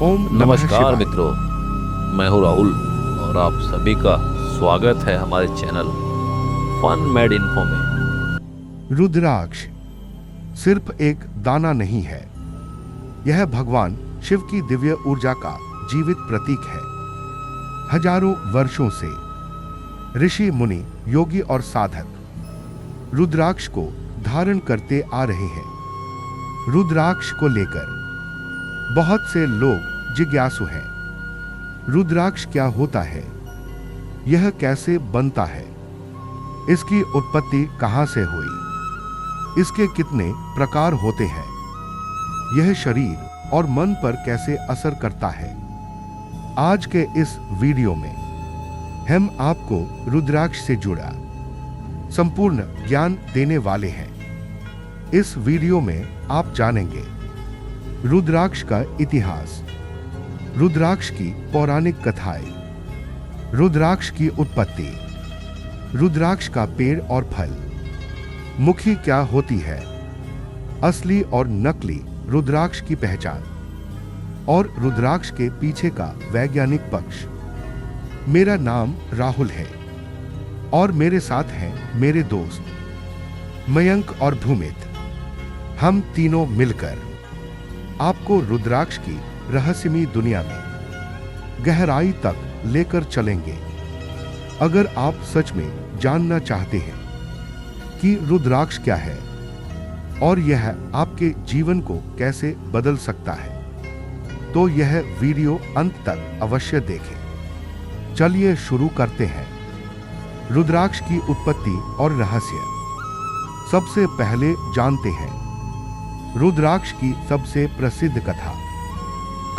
ओम नमः नमस्कार शिवाय। मित्रों, मैं हूं राहुल और आप सभी का स्वागत है हमारे चैनल फन मेड इन्फो में। रुद्राक्ष सिर्फ एक दाना नहीं है, यह भगवान शिव की दिव्य ऊर्जा का जीवित प्रतीक है। हजारों वर्षों से ऋषि मुनि, योगी और साधक रुद्राक्ष को धारण करते आ रहे हैं। रुद्राक्ष को लेकर बहुत से लोग जिज्ञासु हैं। रुद्राक्ष क्या होता है? यह कैसे बनता है? इसकी उत्पत्ति कहां से हुई? इसके कितने प्रकार होते हैं? यह शरीर और मन पर कैसे असर करता है? आज के इस वीडियो में हम आपको रुद्राक्ष से जुड़ा संपूर्ण ज्ञान देने वाले हैं। इस वीडियो में आप जानेंगे रुद्राक्ष का इतिहास, रुद्राक्ष की पौराणिक कथाएं, रुद्राक्ष की उत्पत्ति, रुद्राक्ष का पेड़ और फल, मुखी क्या होती है, असली और नकली रुद्राक्ष की पहचान और रुद्राक्ष के पीछे का वैज्ञानिक पक्ष। मेरा नाम राहुल है और मेरे साथ हैं मेरे दोस्त मयंक और भूमित। हम तीनों मिलकर आपको रुद्राक्ष की रहस्यमयी दुनिया में गहराई तक लेकर चलेंगे। अगर आप सच में जानना चाहते हैं कि रुद्राक्ष क्या है और यह आपके जीवन को कैसे बदल सकता है, तो यह वीडियो अंत तक अवश्य देखें। चलिए शुरू करते हैं रुद्राक्ष की उत्पत्ति और रहस्य। सबसे पहले जानते हैं रुद्राक्ष की सबसे प्रसिद्ध कथा।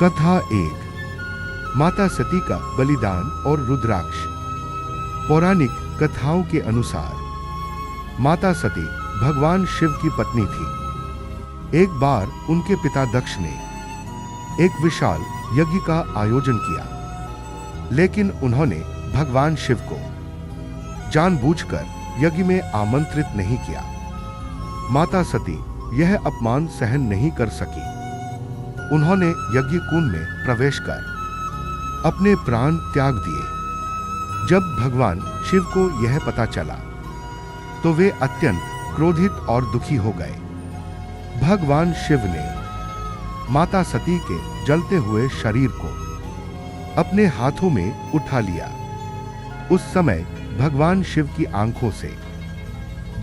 कथा 1, माता सती का बलिदान और रुद्राक्ष। पौराणिक कथाओं के अनुसार माता सती भगवान शिव की पत्नी थी। एक बार उनके पिता दक्ष ने एक विशाल यज्ञ का आयोजन किया, लेकिन उन्होंने भगवान शिव को जानबूझकर यज्ञ में आमंत्रित नहीं किया। माता सती यह अपमान सहन नहीं कर सकी। उन्होंने यज्ञ कुंड में प्रवेश कर अपने प्राण त्याग दिए। जब भगवान शिव को यह पता चला तो वे अत्यंत क्रोधित और दुखी हो गए। भगवान शिव ने माता सती के जलते हुए शरीर को अपने हाथों में उठा लिया। उस समय भगवान शिव की आंखों से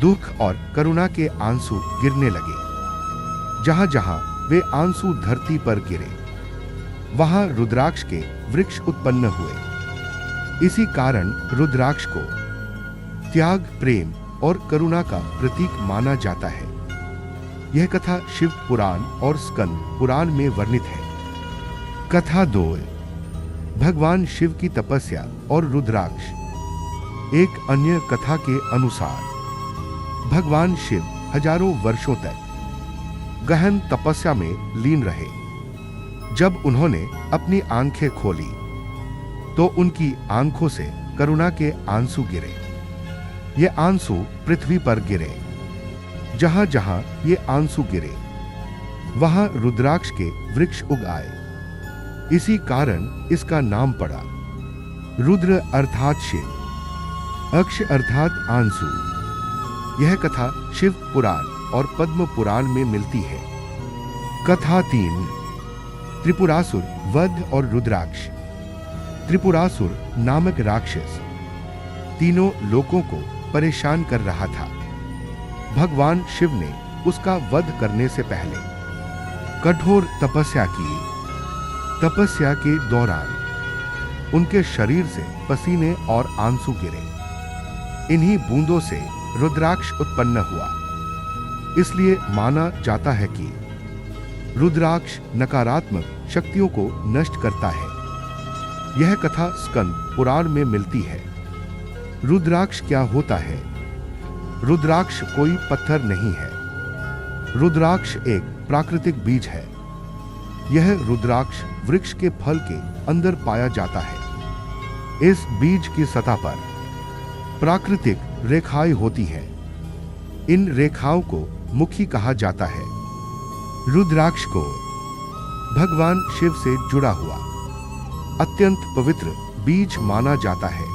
दुख और करुणा के आंसू गिरने लगे। जहां जहां वे आंसू धरती पर गिरे, वहां रुद्राक्ष के वृक्ष उत्पन्न हुए। इसी कारण रुद्राक्ष को त्याग, प्रेम और करुणा का प्रतीक माना जाता है। यह कथा शिव पुराण और स्कंद पुराण में वर्णित है। कथा 2, भगवान शिव की तपस्या और रुद्राक्ष। एक अन्य कथा के अनुसार भगवान शिव हजारों वर्षों तक गहन तपस्या में लीन रहे। जब उन्होंने अपनी आंखें खोली तो उनकी आंखों से करुणा के आंसू गिरे। ये आंसू पृथ्वी पर गिरे। जहां जहां ये आंसू गिरे, वहां रुद्राक्ष के वृक्ष उग आए। इसी कारण इसका नाम पड़ा। रुद्र अर्थात शिव, अक्ष अर्थात आंसू। यह कथा शिव पुराण और पद्म पुराण में मिलती है। कथा 3, त्रिपुरासुर वध और रुद्राक्ष। त्रिपुरासुर नामक राक्षस तीनों लोगों को परेशान कर रहा था। भगवान शिव ने उसका वध करने से पहले कठोर तपस्या की। तपस्या के दौरान उनके शरीर से पसीने और आंसू गिरे। इन्हीं बूंदों से रुद्राक्ष उत्पन्न हुआ। इसलिए माना जाता है कि रुद्राक्ष नकारात्मक शक्तियों को नष्ट करता है। यह कथा स्कंद पुराण में मिलती है। रुद्राक्ष क्या होता है? रुद्राक्ष कोई पत्थर नहीं है। रुद्राक्ष एक प्राकृतिक बीज है। यह रुद्राक्ष वृक्ष के फल के अंदर पाया जाता है। इस बीज की सतह पर प्राकृतिक रेखाएं होती हैं। इन रेखाओं को मुखी कहा जाता है। रुद्राक्ष को भगवान शिव से जुड़ा हुआ अत्यंत पवित्र बीज माना जाता है।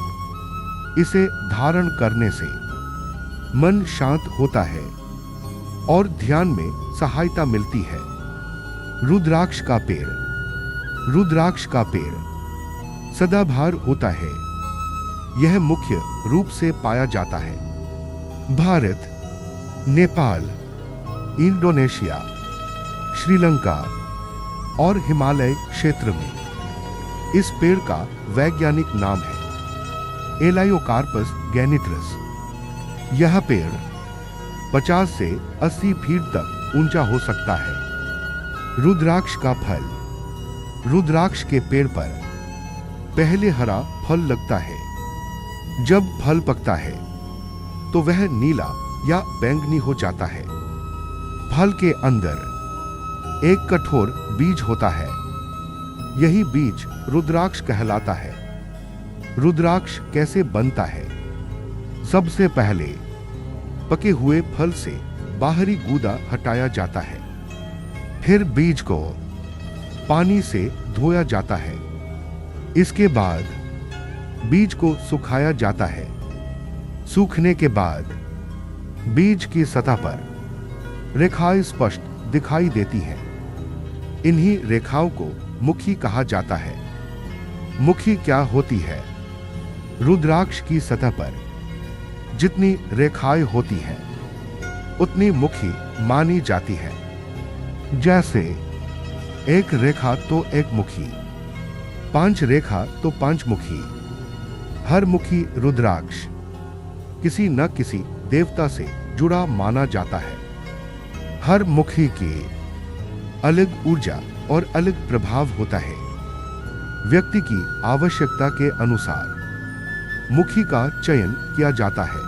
इसे धारण करने से मन शांत होता है और ध्यान में सहायता मिलती है। रुद्राक्ष का पेड़। रुद्राक्ष का पेड़ सदाबहार होता है। यह मुख्य रूप से पाया जाता है भारत, नेपाल, इंडोनेशिया, श्रीलंका और हिमालय क्षेत्र में। इस पेड़ का वैज्ञानिक नाम है एलायोकार्पस गैनिट्रस। यह पेड़ 50 से 80 फीट तक ऊंचा हो सकता है। रुद्राक्ष का फल। रुद्राक्ष के पेड़ पर पहले हरा फल लगता है। जब फल पकता है तो वह नीला या बैंगनी हो जाता है। फल के अंदर एक कठोर बीज होता है। यही बीज रुद्राक्ष कहलाता है। रुद्राक्ष कैसे बनता है? सबसे पहले पके हुए फल से बाहरी गूदा हटाया जाता है। फिर बीज को पानी से धोया जाता है। इसके बाद बीज को सुखाया जाता है। सूखने के बाद बीज की सतह पर रेखाएं स्पष्ट दिखाई देती हैं। इन्हीं रेखाओं को मुखी कहा जाता है। मुखी क्या होती है? रुद्राक्ष की सतह पर जितनी रेखाएं होती हैं उतनी मुखी मानी जाती है। जैसे एक रेखा तो एक मुखी, 5 रेखा तो 5 मुखी। हर मुखी रुद्राक्ष किसी न किसी देवता से जुड़ा माना जाता है। हर मुखी की अलग ऊर्जा और अलग प्रभाव होता है। व्यक्ति की आवश्यकता के अनुसार मुखी का चयन किया जाता है।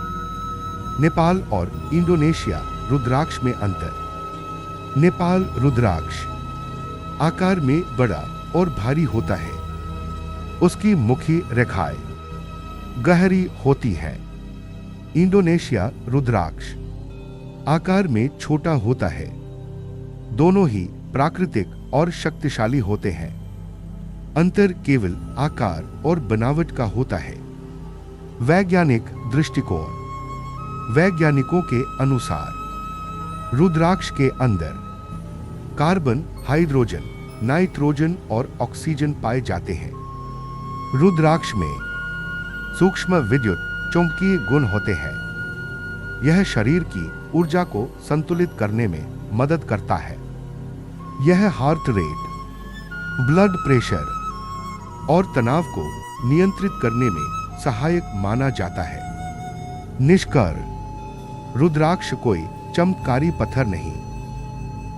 नेपाल और इंडोनेशिया रुद्राक्ष में अंतर। नेपाल रुद्राक्ष आकार में बड़ा और भारी होता है। उसकी मुखी रेखाएं गहरी होती हैं। इंडोनेशिया रुद्राक्ष आकार में छोटा होता है। दोनों ही प्राकृतिक और शक्तिशाली होते हैं। अंतर केवल आकार और बनावट का होता है। वैज्ञानिक दृष्टिकोण। वैज्ञानिकों के अनुसार रुद्राक्ष के अंदर कार्बन, हाइड्रोजन, नाइट्रोजन और ऑक्सीजन पाए जाते हैं। रुद्राक्ष में सूक्ष्म विद्युत चुंबकीय गुण होते हैं। यह शरीर की ऊर्जा को संतुलित करने में मदद करता है। यह हार्ट रेट, ब्लड प्रेशर और तनाव को नियंत्रित करने में सहायक माना जाता है। निष्कर्ष, रुद्राक्ष कोई चमत्कारी पत्थर नहीं।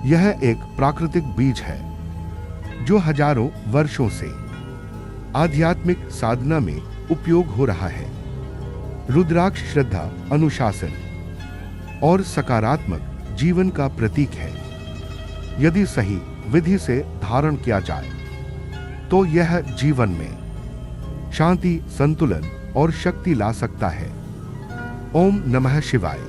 यह एक प्राकृतिक बीज है जो हजारों वर्षों से आध्यात्मिक साधना में उपयोग हो रहा है। रुद्राक्ष श्रद्धा, अनुशासन और सकारात्मक जीवन का प्रतीक है। यदि सही विधि से धारण किया जाए तो यह जीवन में शांति, संतुलन और शक्ति ला सकता है। ओम नमः शिवाय।